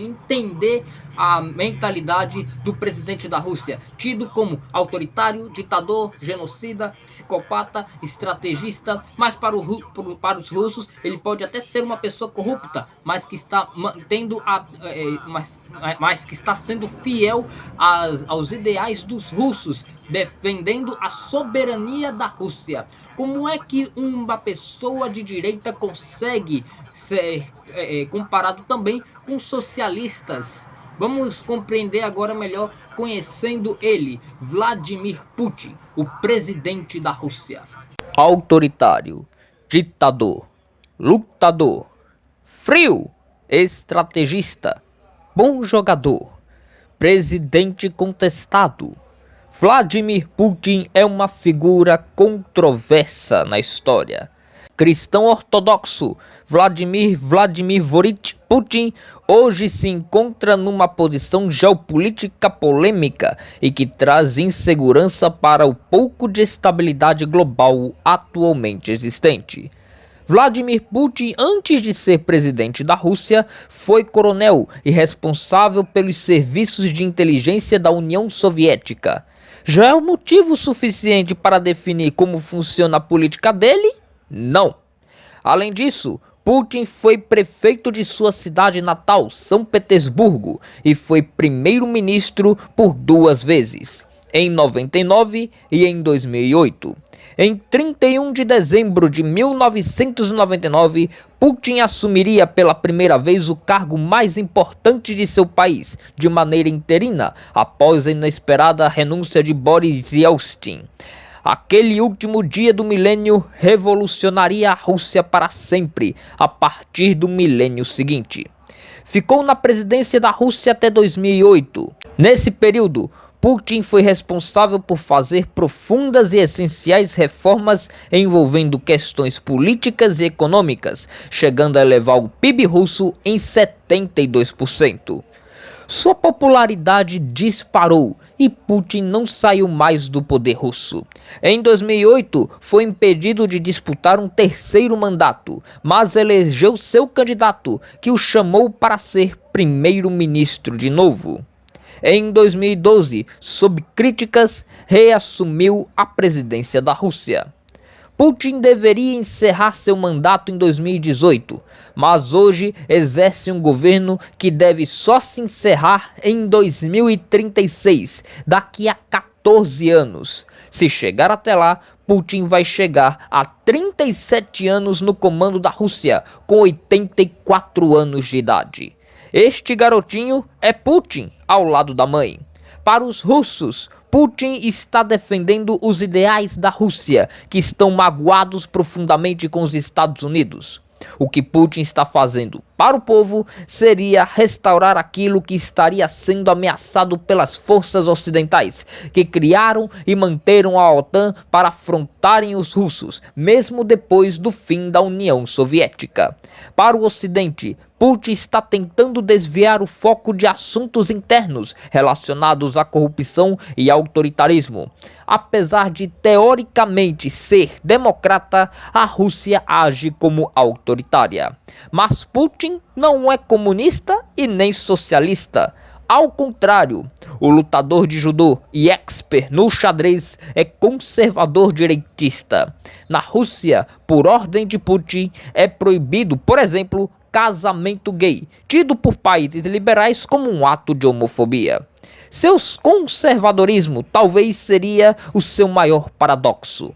[SPEAKER 1] entender a mentalidade do presidente da Rússia, tido como autoritário, ditador, genocida, psicopata, estrategista, mas para os russos ele pode até ser uma pessoa corrupta, mas que está mas que está sendo fiel aos ideais dos russos, defendendo a soberania da Rússia. Como é que uma pessoa de direita consegue ser comparado também com socialistas? Vamos compreender agora melhor conhecendo ele, Vladimir Putin, o presidente da Rússia. Autoritário, ditador, lutador, frio, estrategista, bom jogador, presidente contestado. Vladimir Putin é uma figura controversa na história. Cristão ortodoxo, Vladimir Vladimirovich Putin hoje se encontra numa posição geopolítica polêmica e que traz insegurança para o pouco de estabilidade global atualmente existente. Vladimir Putin, antes de ser presidente da Rússia, foi coronel e responsável pelos serviços de inteligência da União Soviética. Já é um motivo suficiente para definir como funciona a política dele? Não. Além disso, Putin foi prefeito de sua cidade natal, São Petersburgo, e foi primeiro-ministro por 2 vezes, em 99 e em 2008. Em 31 de dezembro de 1999, Putin assumiria pela primeira vez o cargo mais importante de seu país, de maneira interina, após a inesperada renúncia de Boris Yeltsin. Aquele último dia do milênio revolucionaria a Rússia para sempre, a partir do milênio seguinte. Ficou na presidência da Rússia até 2008. Nesse período, Putin foi responsável por fazer profundas e essenciais reformas envolvendo questões políticas e econômicas, chegando a elevar o PIB russo em 72%. Sua popularidade disparou e Putin não saiu mais do poder russo. Em 2008, foi impedido de disputar um 3º mandato, mas elegeu seu candidato, que o chamou para ser primeiro-ministro de novo. Em 2012, sob críticas, reassumiu a presidência da Rússia. Putin deveria encerrar seu mandato em 2018, mas hoje exerce um governo que deve só se encerrar em 2036, daqui a 14 anos. Se chegar até lá, Putin vai chegar a 37 anos no comando da Rússia, com 84 anos de idade. Este garotinho é Putin, ao lado da mãe. Para os russos, Putin está defendendo os ideais da Rússia, que estão magoados profundamente com os Estados Unidos. O que Putin está fazendo para o povo seria restaurar aquilo que estaria sendo ameaçado pelas forças ocidentais, que criaram e manteram a OTAN para afrontarem os russos, mesmo depois do fim da União Soviética. Para o Ocidente, Putin está tentando desviar o foco de assuntos internos relacionados à corrupção e autoritarismo. Apesar de teoricamente ser democrata, a Rússia age como autoritária. Mas Putin não é comunista e nem socialista. Ao contrário, o lutador de judô e expert no xadrez é conservador direitista. Na Rússia, por ordem de Putin, é proibido, por exemplo,
[SPEAKER 3] casamento gay, tido por países liberais como um ato de homofobia. Seu conservadorismo talvez seria o seu maior paradoxo.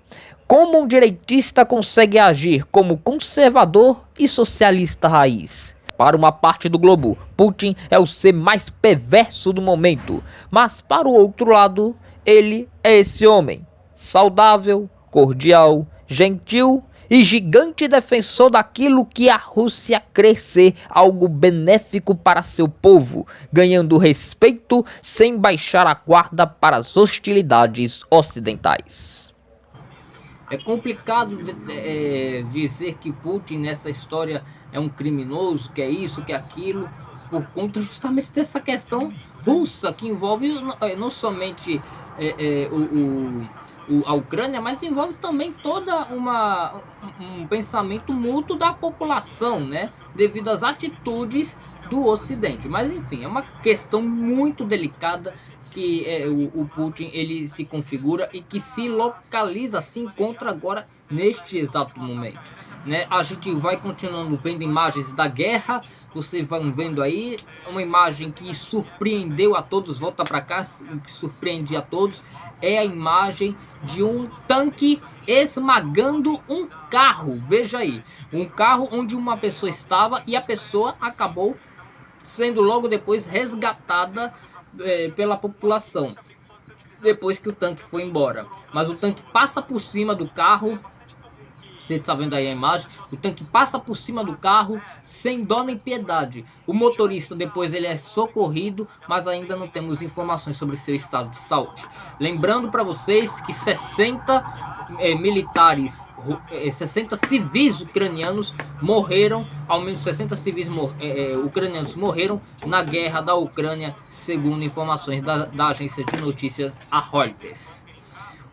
[SPEAKER 3] Como um direitista consegue agir como conservador e socialista raiz? Para uma parte do globo, Putin é o ser mais perverso do momento, mas para o outro lado, ele é esse homem, saudável, cordial, gentil e gigante defensor daquilo que a Rússia crê ser algo benéfico para seu povo, ganhando respeito sem baixar a guarda para as hostilidades ocidentais.
[SPEAKER 1] É complicado dizer que Putin nessa história é um criminoso, que é isso, que é aquilo, por conta justamente dessa questão russa, que envolve não somente a Ucrânia, mas envolve também toda um pensamento mútuo da população, né, devido às atitudes do Ocidente. Mas enfim, é uma questão muito delicada que o Putin ele se configura e que se localiza, se encontra agora neste exato momento. Né? A gente vai continuando vendo imagens da guerra, vocês vão vendo aí uma imagem que surpreendeu a todos, volta para cá, que surpreende a todos, é a imagem de um tanque esmagando um carro. Veja aí, um carro onde uma pessoa estava e a pessoa acabou sendo logo depois resgatada pela população, depois que o tanque foi embora. Mas o tanque passa por cima do carro, você está vendo aí a imagem, o tanque passa por cima do carro sem dó nem piedade. O motorista depois ele é socorrido, mas ainda não temos informações sobre seu estado de saúde. Lembrando para vocês que 60 militares, 60 civis ucranianos morreram, ao menos 60 civis ucranianos morreram na guerra da Ucrânia, segundo informações da agência de notícias a Reuters.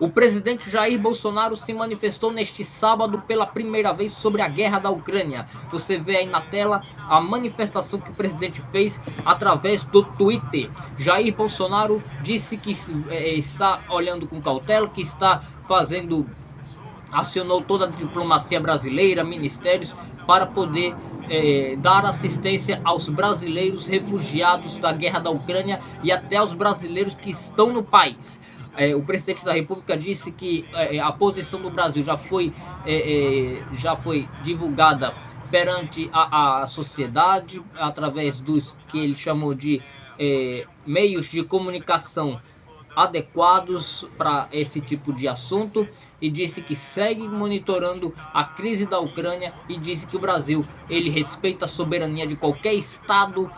[SPEAKER 1] O presidente Jair Bolsonaro se manifestou neste sábado pela primeira vez sobre a guerra da Ucrânia. Você vê aí na tela a manifestação que o presidente fez através do Twitter. Jair Bolsonaro disse que está olhando com cautela, que está acionou toda a diplomacia brasileira, ministérios, para poder dar assistência aos brasileiros refugiados da guerra da Ucrânia e até aos brasileiros que estão no país. O presidente da República disse que a posição do Brasil já foi divulgada perante a sociedade através dos que ele chamou de meios de comunicação adequados para esse tipo de assunto, e disse que segue monitorando a crise da Ucrânia e disse que o Brasil ele respeita a soberania de qualquer estado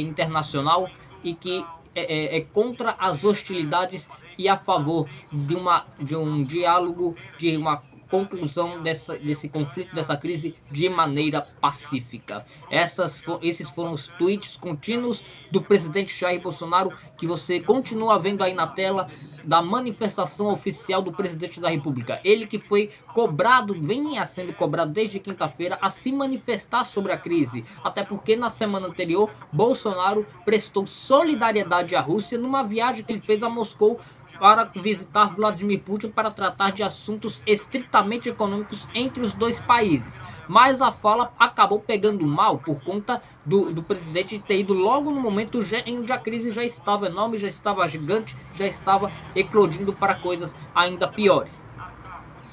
[SPEAKER 1] internacional e que é contra as hostilidades e a favor de um diálogo, de uma conclusão desse conflito, dessa crise de maneira pacífica. Esses foram os tweets contínuos do presidente Jair Bolsonaro, que você continua vendo aí na tela, da manifestação oficial do presidente da República. Ele que foi cobrado, vinha sendo cobrado desde quinta-feira a se manifestar sobre a crise, até porque na semana anterior Bolsonaro prestou solidariedade à Rússia numa viagem que ele fez a Moscou para visitar Vladimir Putin para tratar de assuntos estritamente econômicos entre os dois países. Mas a fala acabou pegando mal por conta do presidente ter ido logo no momento onde a crise já estava enorme, já estava gigante, já estava eclodindo para coisas ainda piores.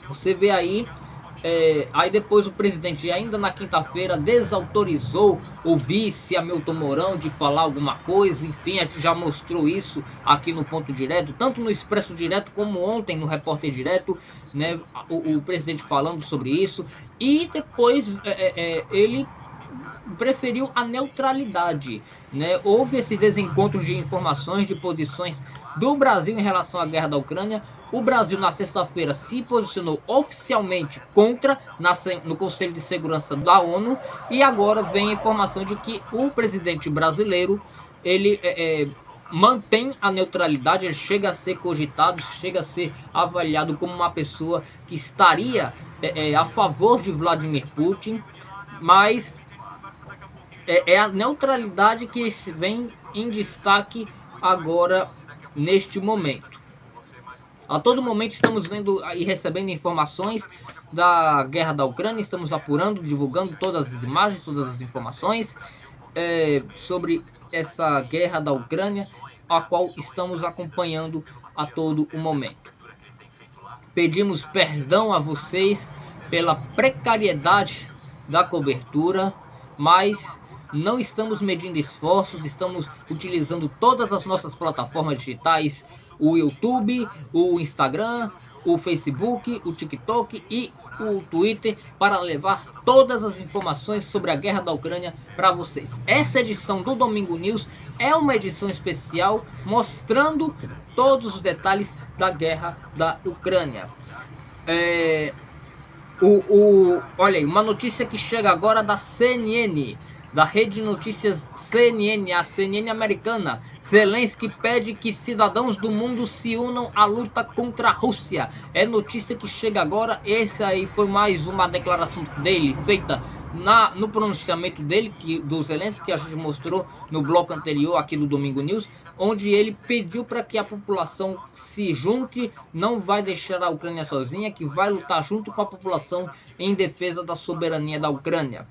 [SPEAKER 1] Você vê aí, aí depois o presidente ainda na quinta-feira desautorizou o vice Hamilton Mourão de falar alguma coisa. Enfim, a gente já mostrou isso aqui no Ponto Direto, tanto no Expresso Direto como ontem no Repórter Direto, né, o presidente falando sobre isso. E depois ele preferiu a neutralidade, né? Houve esse desencontro de informações, de posições do Brasil em relação à guerra da Ucrânia. O Brasil na sexta-feira se posicionou oficialmente contra no Conselho de Segurança da ONU, e agora vem a informação de que o presidente brasileiro ele mantém a neutralidade. Ele chega a ser cogitado, chega a ser avaliado como uma pessoa que estaria a favor de Vladimir Putin, mas é a neutralidade que vem em destaque agora neste momento. A todo momento estamos vendo e recebendo informações da guerra da Ucrânia, estamos apurando, divulgando todas as imagens, todas as informações sobre essa guerra da Ucrânia, a qual estamos acompanhando a todo o momento. Pedimos perdão a vocês pela precariedade da cobertura, mas não estamos medindo esforços, estamos utilizando todas as nossas plataformas digitais, o YouTube, o Instagram, o Facebook, o TikTok e o Twitter, para levar todas as informações sobre a guerra da Ucrânia para vocês. Essa edição do Domingo News é uma edição especial mostrando todos os detalhes da guerra da Ucrânia. Olha aí, uma notícia que chega agora da CNN, da rede de notícias CNN, a CNN americana. Zelensky pede que cidadãos do mundo se unam à luta contra a Rússia. É notícia que chega agora. Esse aí foi mais uma declaração dele, feita no pronunciamento dele, do Zelensky, que a gente mostrou no bloco anterior aqui do Domingo News, onde ele pediu para que a população se junte, não vai deixar a Ucrânia sozinha, que vai lutar junto com a população em defesa da soberania da Ucrânia.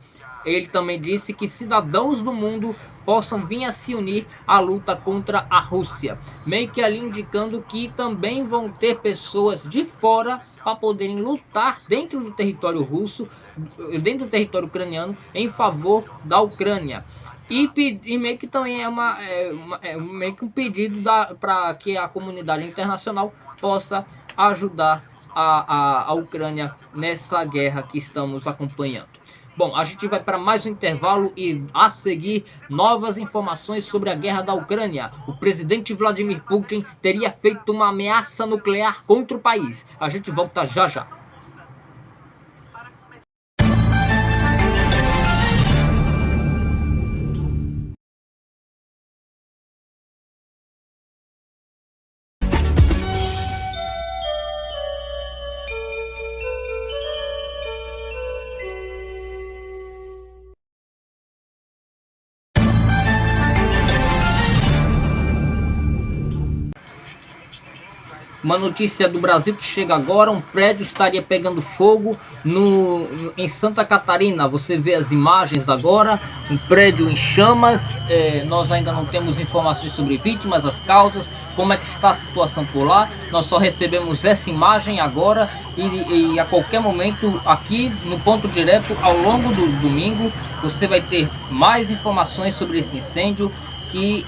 [SPEAKER 1] Ele também disse que cidadãos do mundo possam vir a se unir à luta contra a Rússia, meio que ali indicando que também vão ter pessoas de fora para poderem lutar dentro do território russo, dentro do território ucraniano, em favor da Ucrânia. E meio que também é meio que um pedido para que a comunidade internacional possa ajudar a Ucrânia nessa guerra que estamos acompanhando. Bom, a gente vai para mais um intervalo e a seguir novas informações sobre a guerra da Ucrânia. O presidente Vladimir Putin teria feito uma ameaça nuclear contra o país. A gente volta já já. Uma notícia do Brasil que chega agora: um prédio estaria pegando fogo em Santa Catarina. Você vê as imagens agora, um prédio em chamas. Nós ainda não temos informações sobre vítimas, as causas, como é que está a situação por lá. Nós só recebemos essa imagem agora e a qualquer momento aqui no Ponto Direto, ao longo do domingo, você vai ter mais informações sobre esse incêndio que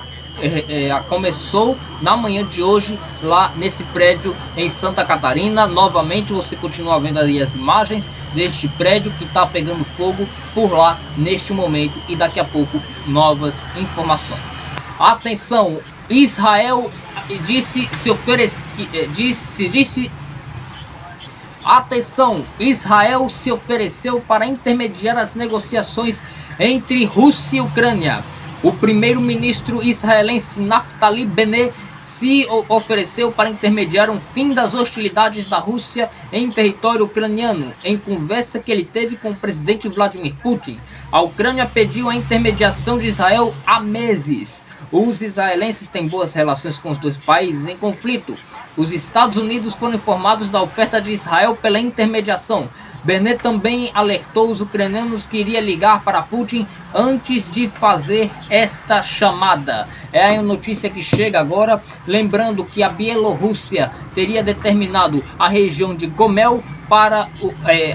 [SPEAKER 1] começou na manhã de hoje lá nesse prédio em Santa Catarina. Novamente você continua vendo ali as imagens deste prédio que está pegando fogo por lá neste momento, e daqui a pouco novas informações. Atenção, Israel Atenção, Israel se ofereceu para intermediar as negociações entre Rússia e Ucrânia. O primeiro-ministro israelense Naftali Bennett se ofereceu para intermediar um fim das hostilidades da Rússia em território ucraniano, em conversa que ele teve com o presidente Vladimir Putin. A Ucrânia pediu a intermediação de Israel há meses. Os israelenses têm boas relações com os dois países em conflito. Os Estados Unidos foram informados da oferta de Israel pela intermediação. Bennett também alertou os ucranianos que iria ligar para Putin antes de fazer esta chamada. É a notícia que chega agora, lembrando que a Bielorrússia teria determinado a região de Gomel para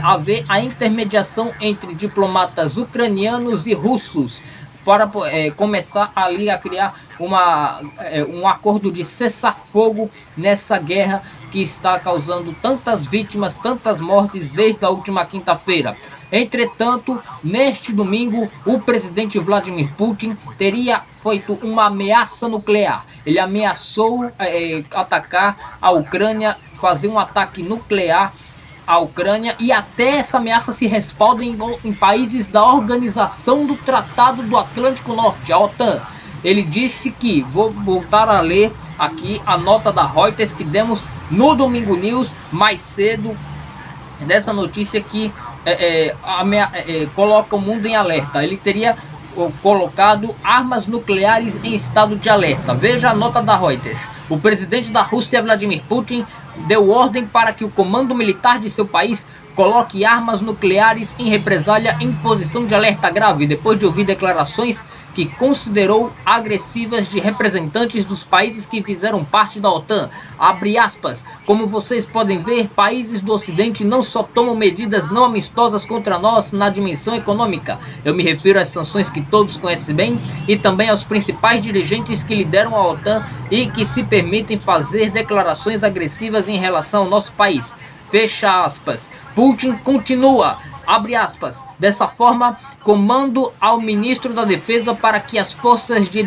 [SPEAKER 1] haver a intermediação entre diplomatas ucranianos e russos, para começar ali a criar um acordo de cessar-fogo nessa guerra que está causando tantas vítimas, tantas mortes desde a última quinta-feira. Entretanto, neste domingo, o presidente Vladimir Putin teria feito uma ameaça nuclear. Ele ameaçou atacar a Ucrânia, fazer um ataque nuclear à Ucrânia, e até essa ameaça se respalda em países da Organização do Tratado do Atlântico Norte, a OTAN. Ele disse que, vou voltar a ler aqui a nota da Reuters que demos no Domingo News mais cedo, dessa notícia que coloca o mundo em alerta. Ele teria colocado armas nucleares em estado de alerta. Veja a nota da Reuters. O presidente da Rússia, Vladimir Putin, deu ordem para que o comando militar de seu país coloque armas nucleares em represália em posição de alerta grave, depois de ouvir declarações que considerou agressivas de representantes dos países que fizeram parte da OTAN. Abre aspas. Como vocês podem ver, países do Ocidente não só tomam medidas não amistosas contra nós na dimensão econômica. Eu me refiro às sanções que todos conhecem bem e também aos principais dirigentes que lideram a OTAN e que se permitem fazer declarações agressivas em relação ao nosso país. Fecha aspas. Putin continua. Abre aspas. Dessa forma, comando ao ministro da Defesa para que as forças de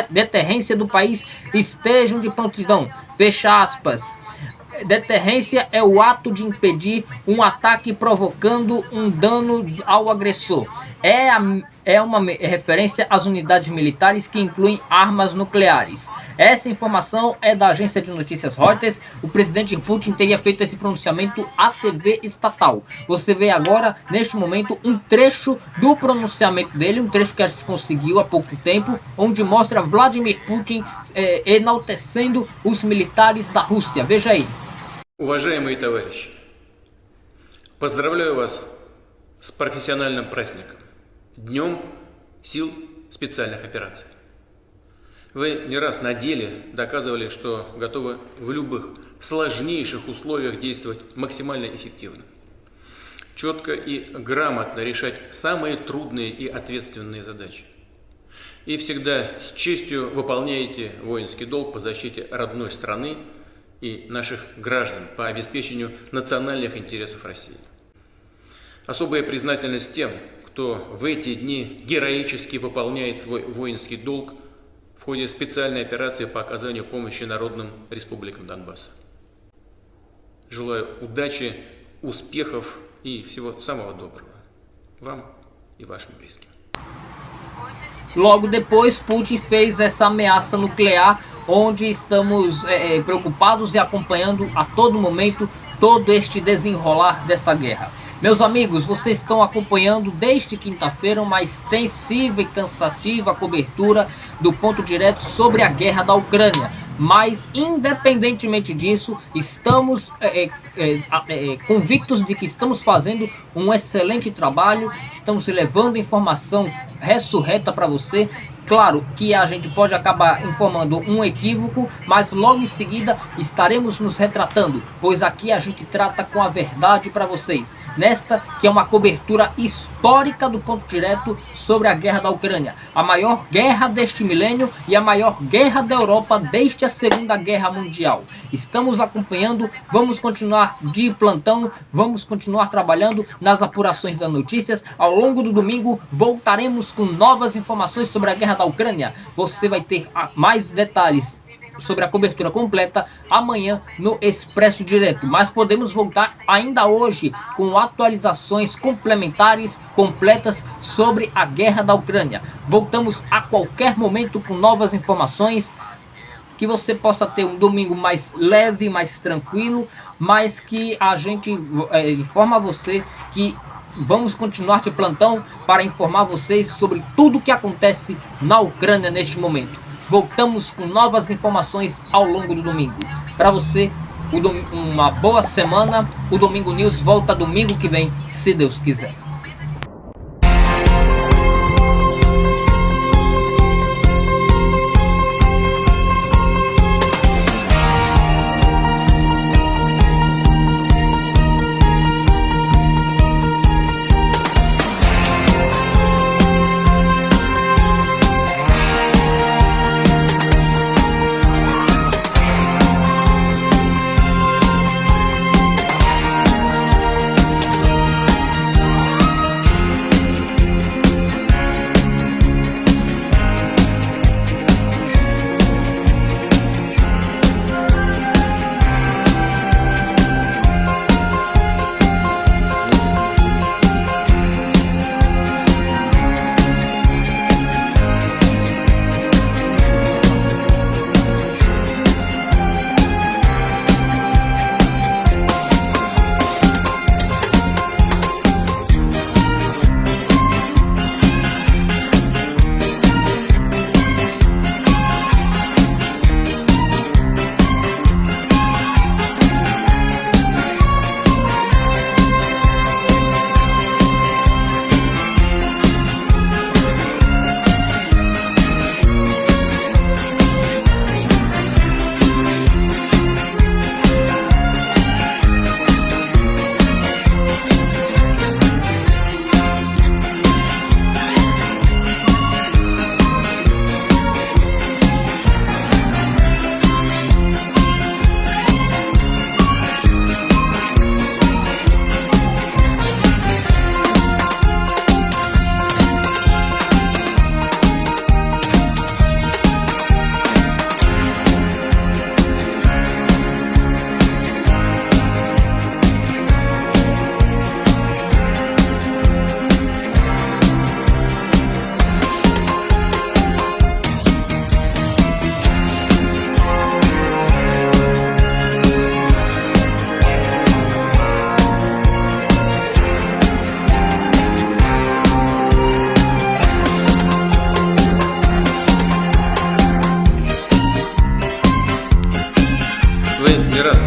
[SPEAKER 1] deterrência do país estejam de prontidão. Fecha aspas. Deterrência é o ato de impedir um ataque provocando um dano ao agressor. É uma referência às unidades militares que incluem armas nucleares. Essa informação é da agência de notícias Reuters. O presidente Putin teria feito esse pronunciamento à TV estatal. Você vê agora, neste momento, um trecho do pronunciamento dele, um trecho que a gente conseguiu há pouco tempo, onde mostra Vladimir Putin enaltecendo os militares da Rússia. Veja aí.
[SPEAKER 4] Уважаемые товарищи, поздравляю вас с профессиональным праздником, Днем сил специальных операций. Вы не раз на деле доказывали, что готовы в любых сложнейших условиях действовать максимально эффективно, четко и грамотно решать самые трудные и ответственные задачи. И всегда с честью выполняете воинский долг по защите родной страны и наших граждан по обеспечению национальных интересов России. Особая признательность тем, кто в эти дни героически выполняет свой воинский долг в ходе специальной операции по оказанию помощи народным республикам Донбасса. Желаю удачи, успехов и всего самого доброго вам и вашим близким.
[SPEAKER 1] Logo depois, Putin fez essa ameaça nuclear, onde estamos preocupados e acompanhando a todo momento todo este desenrolar dessa guerra. Meus amigos, vocês estão acompanhando desde quinta-feira uma extensiva e cansativa cobertura do Ponto Direto sobre a guerra da Ucrânia. Mas, independentemente disso, estamos convictos de que estamos fazendo um excelente trabalho, estamos levando informação ressurreta para você. Claro que a gente pode acabar informando um equívoco, mas logo em seguida estaremos nos retratando, pois aqui a gente trata com a verdade para vocês. Nesta que é uma cobertura histórica do Ponto Direto sobre a guerra da Ucrânia, a maior guerra deste milênio e a maior guerra da Europa desde a Segunda Guerra Mundial. Estamos acompanhando, vamos continuar de plantão, vamos continuar trabalhando nas apurações das notícias. Ao longo do domingo voltaremos com novas informações sobre a guerra da Ucrânia. Você vai ter mais detalhes sobre a cobertura completa amanhã no Expresso Direto, mas podemos voltar ainda hoje com atualizações complementares, completas sobre a guerra da Ucrânia. Voltamos a qualquer momento com novas informações, que você possa ter um domingo mais leve, mais tranquilo, mas que a gente informa você que vamos continuar de plantão para informar vocês sobre tudo o que acontece na Ucrânia neste momento. Voltamos com novas informações ao longo do domingo. Para você, uma boa semana. O Domingo News volta domingo que vem, se Deus quiser.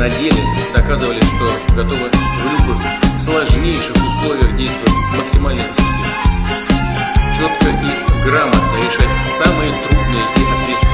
[SPEAKER 4] на деле доказывали, что готовы в любых сложнейших условиях действовать максимально эффективно, четко и грамотно решать самые трудные и ответственные